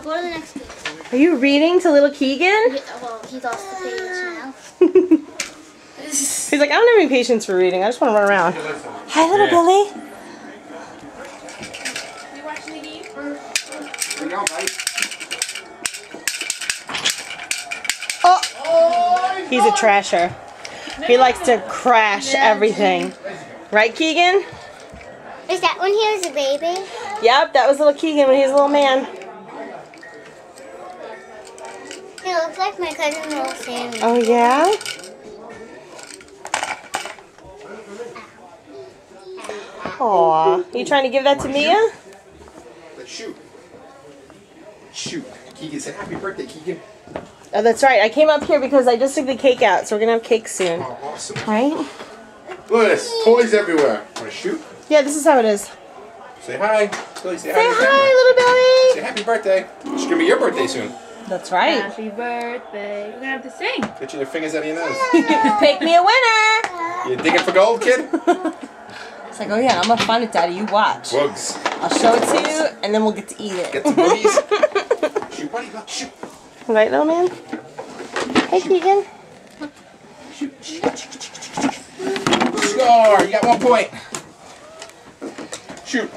Go to the next page. Are you reading to little Keegan? Yeah, well, he lost the page now. He's like, I don't have any patience for reading. I just want to run around. Hi, little Billy. You watching the game? There you go, buddy. Oh! He's a trasher. He likes to crash everything. Right, Keegan? Is that when he was a baby? Yep, that was little Keegan when he was a little man. He looks like my cousin Little Sammy. Oh, yeah? Aw. You trying to give that to Mia? Let's shoot. Shoot. Keegan said, happy birthday, Keegan. Oh, that's right. I came up here because I just took the cake out, so we're going to have cake soon. Oh, awesome. Right? Look at this. Toys everywhere. Want to shoot? Yeah, this is how it is. Say hi. Billy, say hi. Say to the camera. hi, little Billy. Say happy birthday. It's going to be your birthday soon. That's right. Happy birthday. We're gonna have to sing. Get your fingers out of your nose. Pick me a winner. You digging for gold, kid? It's like, oh yeah, I'm going to find it, Daddy. You watch. Bugs. I'll show it to you, and then we'll get to eat it. Get some boogies. Shoot, buddy. Go. Shoot. Right, little man? Hey, Keegan. Shoot. Score. You got 1 point. Shoot.